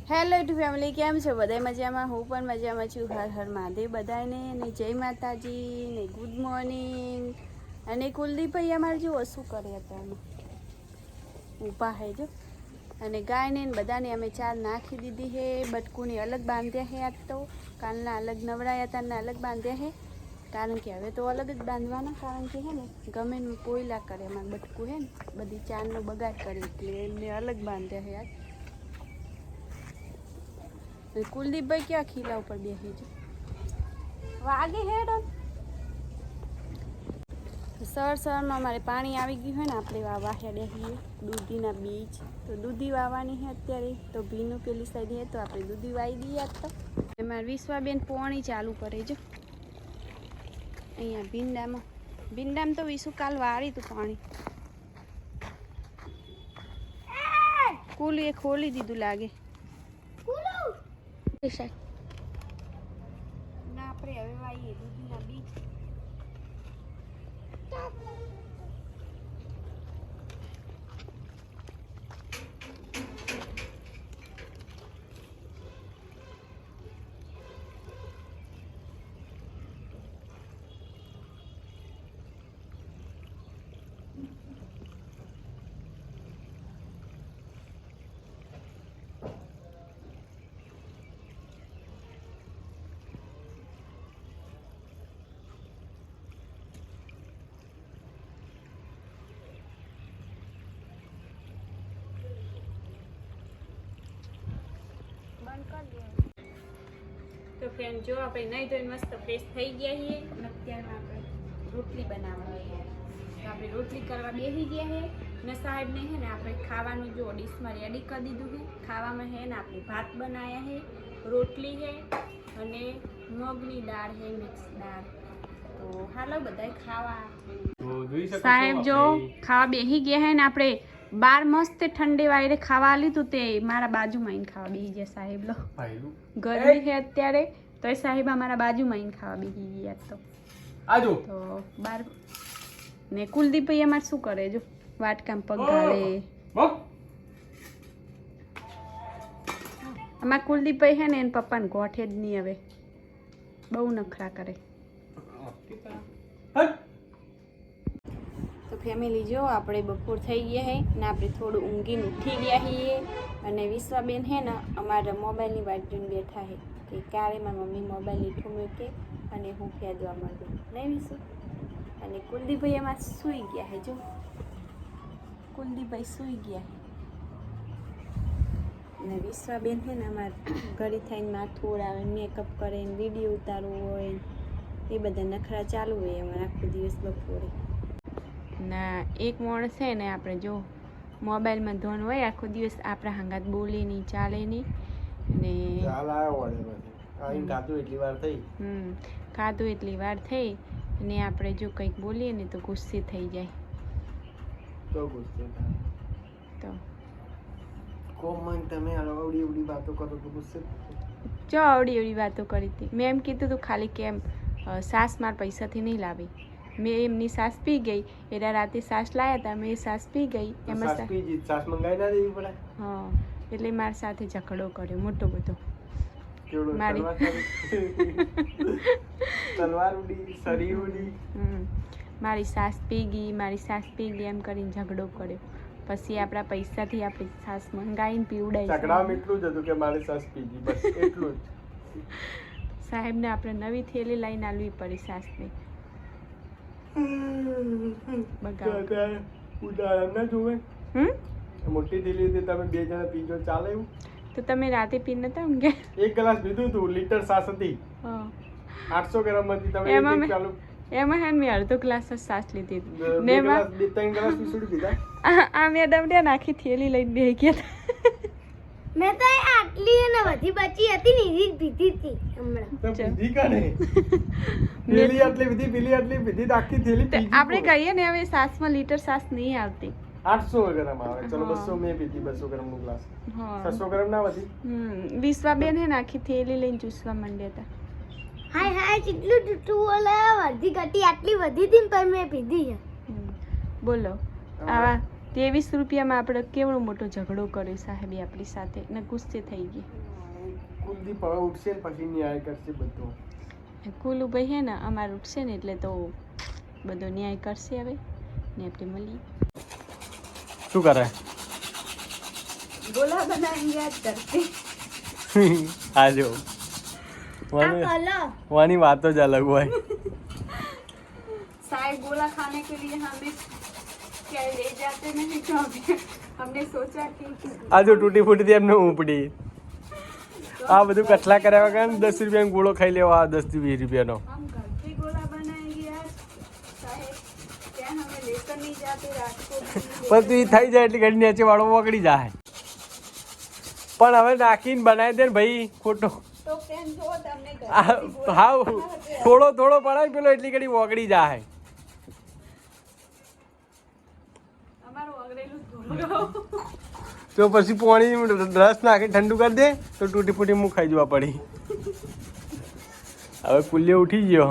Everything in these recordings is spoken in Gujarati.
હેલો ટુ ફેમિલી, કેમ છો બધા? મજામાં? હું પણ મજામાં છું. હર હર મહાદેવ બધાને, ને જય માતાજી, ને ગુડ મોર્નિંગ. અને કુલદીપભાઈ અમારે જો શું કરે હતા ઊભા હે જો. અને ગાયને બધાને અમે ચાર નાખી દીધી હે. બટકુની અલગ બાંધ્યા હે. આજ તો કાલના અલગ નવડાયા હતા ને અલગ બાંધ્યા હે. કારણ કે હવે તો અલગ જ બાંધવાના, કારણ કે હે ને ગમે ને પોયલા કરે એમાં બટકું હે ને બધી ચારનો બગાડ કરે એટલે એમને અલગ બાંધ્યા હે આજ. કુલદીપભાઈ ક્યાં ખીલા ઉપર બેસી છે? વાગે હેડ સરમાં અમારે પાણી આવી ગયું હોય ને, આપણે વાહ્યા બેસીએ દૂધીના બીજ. તો દૂધી વાવવાની છે અત્યારે, તો ભીનું પેલી સાઈડ હે તો આપણે દૂધી વાવી દઈએ. આજ તો અમારે વિશ્વાબેન પોણી ચાલુ કરે છે અહીંયા ભીંડામાં તો વિશુ કાલ વાળી તું પાણી. કુલીએ ખોલી દીધું લાગે ના. આપણે હવે વાવીએ દૂધીના બીજ. તો ફ્રેન્ડ જો આપણે નહીં ધોઈને મસ્ત ફ્રેશ થઈ ગયા છીએ અને અત્યારમાં આપણે રોટલી બનાવવાની છે. તો આપણે રોટલી કરવા બેસી ગયા છે ને સાહેબને છે ને આપણે ખાવાનું જો ડીશમાં રેડી કરી દીધું છે. ખાવામાં છે ને આપણે ભાત બનાવ્યા છે, રોટલી છે અને મગની દાળ છે, મિક્સ દાળ. તો હાલો બધાય ખાવા. સાહેબ જો ખાવા બેસી ગયા છે ને આપણે બાર મસ્ત ઠંડે વાયરે ખાવા લીધું તે મારા બાજુમાં આવીને ખાવા બેસી ગયા સાહેબ. લો ગરમી છે અત્યારે તો એ સાહેબ અમારા બાજુમાં આવીને ખાવા બેસી ગયા. તો આજો તો બાર ને કુલદીપભાઈ અમારે શું કરે જો વાટકામ પગ ગાળે. અમારા કુલદીપભાઈ છે ને એને પપ્પાને ગોઠે જ નહીં, હવે બહુ નખરા કરે. તો ફેમિલી જો આપણે બપોર થઈ ગયા છે ને આપણે થોડું ઊંઘીને ઉઠી ગયા છીએ. અને વિશ્વાબેન છે ને અમારા મોબાઈલની વાટ જોઈને બેઠા છે કે ક્યારે મારી મમ્મી મોબાઈલ લીઠું મૂકે અને હું ફેદવા માંડું નહીં વિશુ. અને કુલદીપભાઈ એમાં સૂઈ ગયા છે જો. કુલદીપભાઈ સૂઈ ગયા છે ને વિશ્વાબેન છે ને અમારે ઘરે થઈને માથું ઓળાવે, મેકઅપ કરે ને વિડીયો ઉતારવું હોય એ બધા નખરા ચાલુ હોય અમારે આખો દિવસ બપોરે. ના એક માણસ છે ને આપણે જો મોબાઈલમાં ધોન હોય આખો દિવસ આપણા હંગાત બોલે નહીં, ચાલે નહીં. ને ખાધું એટલી વાર થઈ ને આપણે જો કંઈક બોલીએ ને તો ગુસ્સે થઈ જાય. તો તમે અવડી વાતો કરો તો ગુસ્સે જો અવડી વાતો કરી હતી. મેં એમ કીધું તું ખાલી કેમ સાસ માર પૈસાથી નહીં લાવી. મેં એમની સાસ પી ગઈ, એના રાતે સાસ લાયા હતા, મેં સાસ પી ગઈ એમાં સાસ મંગાવી ના દેવી પડે. હા એટલે મારી સાથે ઝઘડો કર્યો મોટો બધો. મારી સાસ પી ગઈ એમ કરીને ઝઘડો કર્યો. પછી આપણા પૈસાથી આપણી સાસ મંગાવીને પીવડાવી. એટલું જ હતું કે મારી સાસ પી ગઈ, બસ એટલું જ. સાહેબને આપણે નવી થેલી લઈને આલવી પડી સાસને. મોટી થેલી હતી, તમે બે જણા પીજો ચાલે એવું? તો તમે રાતે પી નતા ઊંઘ્યા? એક ગ્લાસ પીધું તું, લીટર સાસ હતી 800 ગ્રામ હતી. તમે એમાં હે મેં અડધો ગ્લાસ જ સાસ લીધી ને એમાં 2-3 ગ્લાસ પીસુડી દીધા. આ મેડમ ને નાખી થેલી લઈને બેહી ગયા. મેં તો આટલી ને વધી બચી હતી ને એ પીધી હતી હમણાં. તો પીધી કાને? થેલી આટલી પીધી, પેલી આટલી પીધી, આખી થેલી પીધી. આપણે કહીએ ને હવે સાસમાં લીટર સાસ નહીં આવતી, 800 ગ્રામ આવે. ચલો 200 મેં પીધી, 200 ગ્રામ નો ગ્લાસ. 600 ગ્રામ ના વધી. વિશ્વાબેન હે નાખી થેલી લઈને ચૂસવા માંડ્યા હતા. હાય કેટલું ટૂટું ઓલા વધી ઘટી આટલી વધી હતી ને પણ મેં પીધી છે. બોલો આવા 23 રૂપિયામાં આપણે કેવડો મોટો ઝઘડો કર્યો સાહેબે આપણી સાથે ને ગુસ્સે થઈ ગઈ. કુલદીપ હવે ઉઠશે ને પછી ન્યાય કરશે બધો. કુલુભાઈ હે ને અમારે ઉઠશે ને એટલે તો બધો ન્યાય કરશે હવે ને આપણે મળીએ. શું કરે? ગોલા બનાવીને યાદ કરશે. આજો વાની વાતો જ અલગ હોય. साहब गोला खाने के लिए हमें क्या ले जाते नहीं तो हमने सोचा कि આ જો તૂટી ફૂટી થી એમને ઉપડી. આ બધું કટલા કર્યા વગર 10 રૂપિયાનો ગોળો ખાઈ લેવા 10 થી 20 રૂપિયાનો. हम घर पे गोला बनाएंगे आज साहब क्या हमें लेकर नहीं जाते रात को પણ તું ઈ થઈ જાય એટલે ઘડી નીચે વાળો વગડી જાય. પણ હવે નાખીને બનાવી દે ને ભાઈ ખોટો. तो फ्रेंड जो हमने घर હા થોડો થોડો પડાય પેલો એટલી ઘડી વગડી જાય. हमारो अगरेलू गोलो તો પછી પાણી રસ નાખી ઠંડુ કરી દે તો તૂટી ફૂટી મું ખાઈ જવા પડી. હવે કુલ્યો ઉઠી ગયો.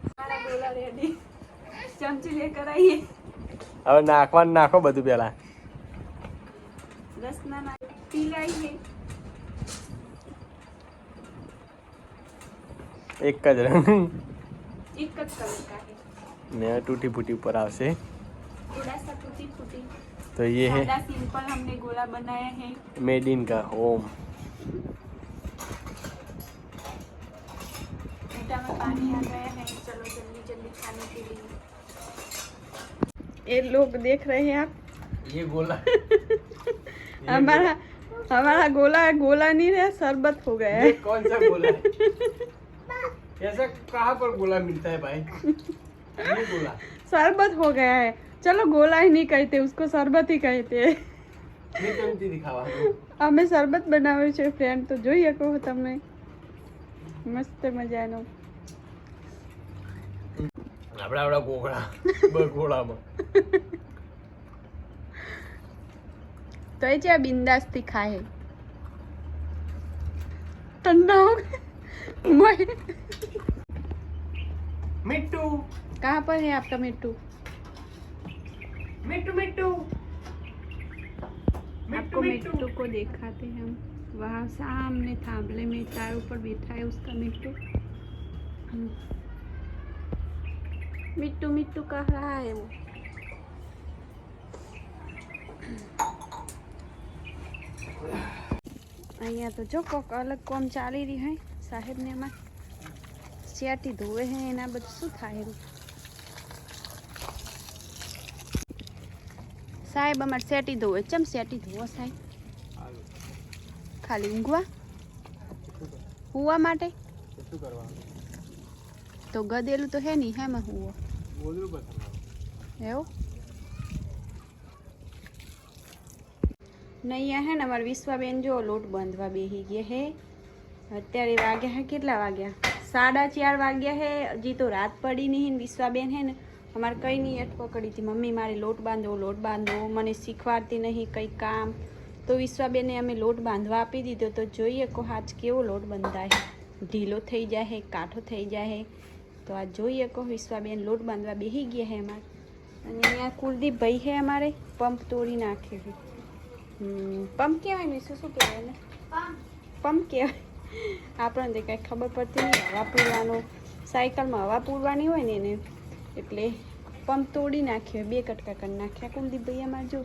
हमारा गोला रेडी चमची लेकर आइए હવે નાખવાનું નાખો બધું પેલા. रस ना पी लाइए એક જ રંગ एक कलर का है ને તૂટી ફૂટી ઉપર આવશે. थोड़ा सा टूटी फूटी તો ये है सादा सिंपल हमने गोला बनाया है. मेड इन का होम. बेटा में पानी आ गया है चलो जल्दी जल्दी खाने के लिए. ये लोग देख रहे हैं आप ये गोला हमारा हमारा गोला गोला नहीं है शरबत हो गया है. कौन सा गोला है? ऐसा कहाँ पर गोला मिलता है भाई? ये गोला शरबत हो गया है. चलो गोला ही नहीं कहते उसको शरबत ही कहते हैं. ये चमची दिखावा. અમે શરબત બનાવ્યું છે ફ્રેન્ડ તો જોઈ શકો તમે મસ્ત મજાનો. આપડા ગોગળા બગોળામાં તો એ છે બિંદાસથી ખાય ठंडा हो गया. मिट्टू कहाँ पर है आपका मिट्टू? मिट्टू मिट्टू आपको मिट्टू को दिखाते हैं हम. वहाँ सामने थांबले में चाय ऊपर बैठा है उसका मिट्टू. मिट्टू मिट्टू कह रहा है वो. અહીંયા તો જો કોક અલગ કોમ ચાલી રહી હે સાહેબને એમાં સેટી ધોવે હે એના બધું શું થાય એમ. સાહેબ અમારે સેટી ધોવે ચમ સેટી ધોવો સાહેબ? ખાલી ઊંઘવા હુવા માટે તો ગદેલું તો હે નહીં હેમાં હુવો એવું નહીં હે ને અમારા વિશ્વાબેન જો લોટ બાંધવા બેસી ગયા હે. અત્યારે વાગ્યા હે કેટલા વાગ્યા 4:30 વાગ્યા હે. હજી તો રાત પડી નહીં. વિશ્વાબેન હે ને અમારે કંઈ નહીં અટ પકડી હતી મમ્મી મારે લોટ બાંધો મને શીખવાડતી નહીં કંઈ કામ. તો વિશ્વાબેને અમે લોટ બાંધવા આપી દીધો તો જોઈએ કો આજ કેવો લોટ બંધાય. ઢીલો થઈ જાય કાઠો થઈ જાય. તો આ જોઈએ કો વિશ્વાબેન લોટ બાંધવા બેસી ગયા હે અમારે. અને અહીંયા કુલદીપ ભાઈ હે અમારે પંપ તોડી નાખે છે. પંપ કહેવાય ને શું કહેવાય ને પંપ કહેવાય. આપણને તો કાંઈ ખબર પડતી નહીં. હવા પૂરવાનો સાયકલમાં હવા પૂરવાની હોય ને એને એટલે પંપ તોડી નાખ્યો. 2 કટકા કરી નાખ્યા કુલદીપભાઈ અમારે જો.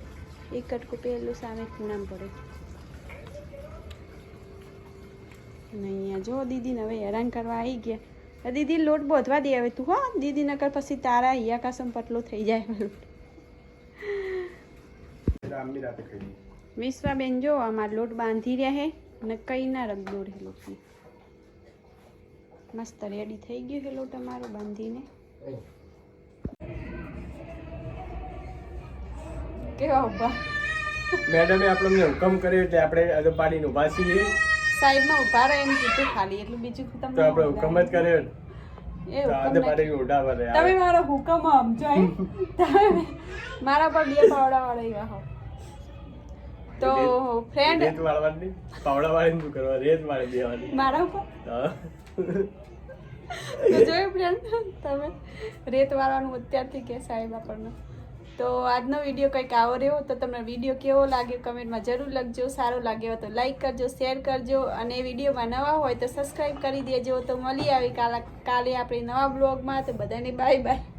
1 કટકો પહેલું સામે ખૂણામાં પડે. અને અહીંયા જો દીદીને હવે હેરાન કરવા આવી ગયા. દીદી લોટ બોધવા દે હવે તું હો દીદી નકર પછી તારા હિયા કાસમ પતલો થઈ જાય. વિશ્વાબેન જો અમારે લોટ બાંધી રહ્યા હે ને કઈ ના રગદો રહે લોટને. મસ્ત રેડી થઈ ગયો છે લોટ અમારો બાંધીને. કેવા ઉભા મેડમે આપણને હુકમ કર્યો એટલે આપણે આજે પાડીને ઊભા છીએ. સાઈડમાં ઉભા રહે એમ કીધું ખાલી એટલું બીજું તો તમને આપણે હુકમ જ કર્યો એ તો આજે પાડીને ઉડાવા રે. તમે મારો હુકમ સમજો તમે મારા પર 2 પાવડા વાળા એવા હો. તો ફ્રેન્ડ રેત વાળવાની પાવડા વાળી શું કરવા રેત વાળી દેવાની મારા ઉપર હા. તો જોયું ફ્રેન્ડ તમે રેત વાળવાનું અત્યારથી કે સાહેબ આપણને તો આજનો વિડીયો કંઈક આવો રહ્યો. તો તમને વિડીયો કેવો લાગ્યો કમેન્ટમાં જરૂર લખજો. સારો લાગ્યો તો લાઈક કરજો, શેર કરજો અને વિડીયોમાં નવા હોય તો સબસ્ક્રાઈબ કરી દેજો. તો મળી આવી કાલે આપણે નવા બ્લોગમાં. તો બધાને બાય બાય.